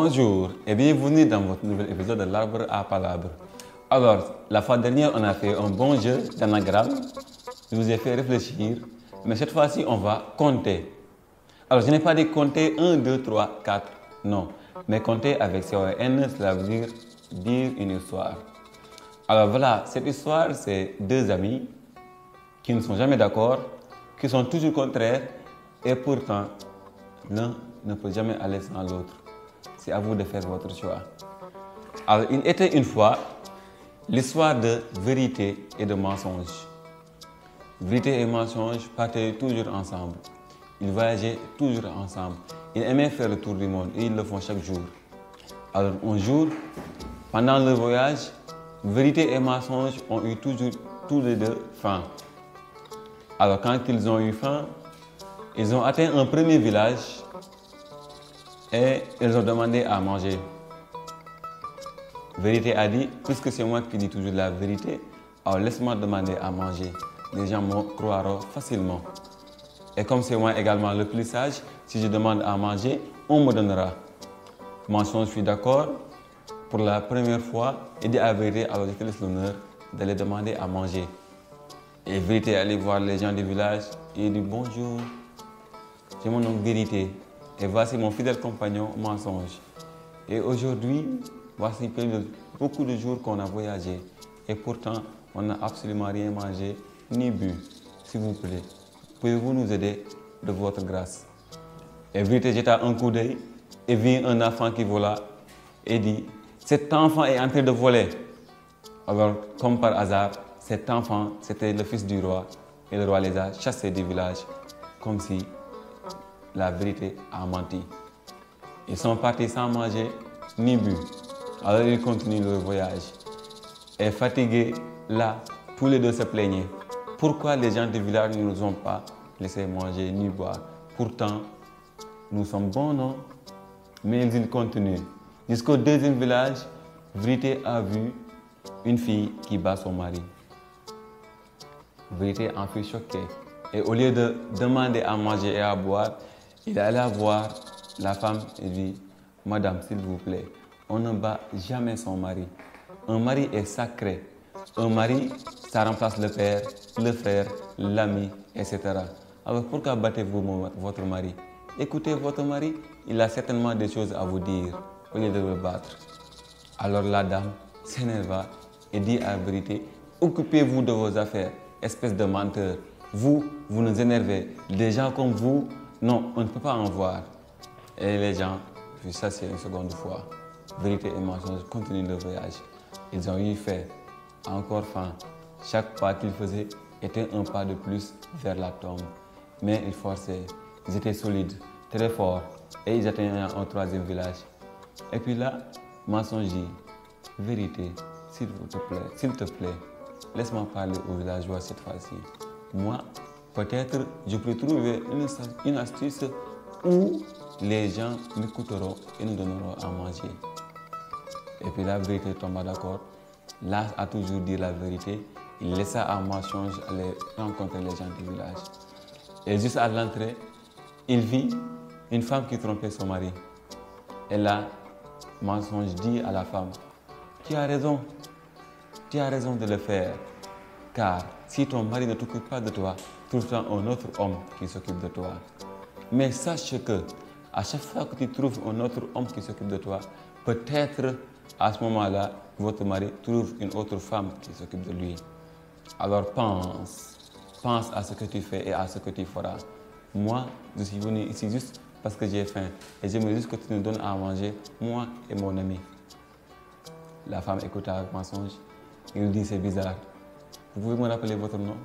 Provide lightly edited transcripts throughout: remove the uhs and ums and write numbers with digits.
Bonjour et bienvenue dans votre nouvel épisode de l'Arbre à Palabres. Alors, la fois dernière, on a fait un bon jeu d'anagramme. Je vous ai fait réfléchir, mais cette fois-ci, on va compter. Alors, je n'ai pas dit compter 1, 2, 3, 4, non. Mais compter avec CON, cela veut dire une histoire. Alors voilà, cette histoire, c'est deux amis qui ne sont jamais d'accord, qui sont toujours contraires et pourtant, l'un ne peut jamais aller sans l'autre. C'est à vous de faire votre choix. Alors, il était une fois l'histoire de vérité et de mensonge. Vérité et mensonge partaient toujours ensemble. Ils voyageaient toujours ensemble. Ils aimaient faire le tour du monde et ils le font chaque jour. Alors, un jour, pendant le voyage, vérité et mensonge ont eu toujours tous les deux faim. Alors, quand ils ont eu faim, ils ont atteint un premier village et ils ont demandé à manger. Vérité a dit, puisque c'est moi qui dis toujours la vérité, alors laisse-moi demander à manger. Les gens me croiront facilement. Et comme c'est moi également le plus sage, si je demande à manger, on me donnera. Mensonge, je suis d'accord. Pour la première fois, il dit à vérité, alors je te laisse l'honneur d'aller demander à manger. Et vérité allait voir les gens du village et il dit bonjour, j'ai mon nom vérité. Et voici mon fidèle compagnon mensonge. Et aujourd'hui, voici beaucoup de jours qu'on a voyagé. Et pourtant, on n'a absolument rien mangé ni bu. S'il vous plaît, pouvez-vous nous aider de votre grâce? Et vérité jeta un coup d'œil et vit un enfant qui vola et dit, cet enfant est en train de voler. Alors, comme par hasard, cet enfant, c'était le fils du roi. Et le roi les a chassés du village, comme si la vérité a menti. Ils sont partis sans manger ni bu. Alors ils continuent leur voyage. Et fatigués, là, tous les deux se plaignaient. Pourquoi les gens du village ne nous ont pas laissé manger ni boire? Pourtant, nous sommes bons, non? Mais ils continuent. Jusqu'au deuxième village, Vérité a vu une fille qui bat son mari. Vérité en fut choquée. Et au lieu de demander à manger et à boire, il allait voir la femme et dit, Madame, s'il vous plaît, on ne bat jamais son mari. Un mari est sacré. Un mari, ça remplace le père, le frère, l'ami, etc. Alors pourquoi battez-vous votre mari? Écoutez votre mari, il a certainement des choses à vous dire au lieu de le battre. Alors la dame s'énerva et dit à vérité, occupez-vous de vos affaires, espèce de menteur. Vous nous énervez. Des gens comme vous, non, on ne peut pas en voir. Et les gens furent satisfaits une seconde fois. Vérité et mensonge continuent le voyage. Ils ont eu faim, encore faim. Chaque pas qu'ils faisaient était un pas de plus vers la tombe. Mais ils forçaient. Ils étaient solides, très forts. Et ils atteignaient un troisième village. Et puis là, mensonge dit, vérité, s'il te plaît, laisse-moi parler aux villageois cette fois-ci. Moi, peut-être, je peux trouver une astuce où les gens m'écouteront et nous donneront à manger. Et puis la vérité tomba d'accord. Là, a toujours dit la vérité. Il laissa à mensonge aller rencontrer les gens du village. Et juste à l'entrée, il vit une femme qui trompait son mari. Et là, mensonge dit à la femme, tu as raison de le faire. Car si ton mari ne t'occupe pas de toi, trouve-toi un autre homme qui s'occupe de toi. Mais sache que à chaque fois que tu trouves un autre homme qui s'occupe de toi, peut-être à ce moment-là, votre mari trouve une autre femme qui s'occupe de lui. Alors pense à ce que tu fais et à ce que tu feras. Moi, je suis venu ici juste parce que j'ai faim et j'aimerais juste que tu nous donnes à manger, moi et mon ami. La femme écouta avec mensonge. Il dit, c'est bizarre. Vous pouvez me rappeler votre nom?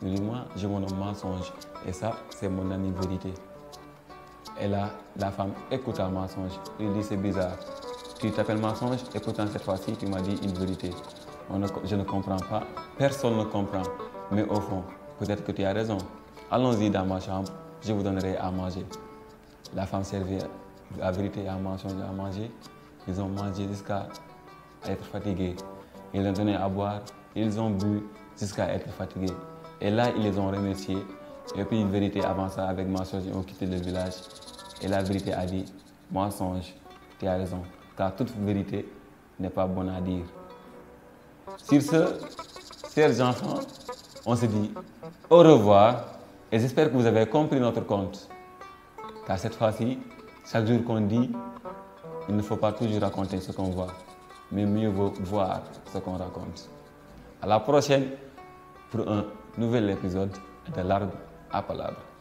Il dit, moi, j'ai mon nom mensonge. Et ça, c'est mon ami vérité. Et là, la femme écouta mensonge. Il dit, c'est bizarre. Tu t'appelles mensonge et pourtant cette fois-ci, tu m'as dit une vérité. Je ne comprends pas. Personne ne comprend. Mais au fond, peut-être que tu as raison. Allons-y dans ma chambre. Je vous donnerai à manger. La femme servait la vérité et à mensonge à manger. Ils ont mangé jusqu'à être fatigués. Ils ont donné à boire. Ils ont bu jusqu'à être fatigués. Et là, ils les ont remerciés. Et puis, vérité avança avec mensonge et ont quitté le village. Et la vérité a dit, mensonge, tu as raison, car toute vérité n'est pas bonne à dire. Sur ce, chers enfants, on se dit au revoir et j'espère que vous avez compris notre conte. Car cette fois-ci, chaque jour qu'on dit, il ne faut pas toujours raconter ce qu'on voit, mais mieux vaut voir ce qu'on raconte. À la prochaine pour un nouvel épisode de l'Arbre à Palabres.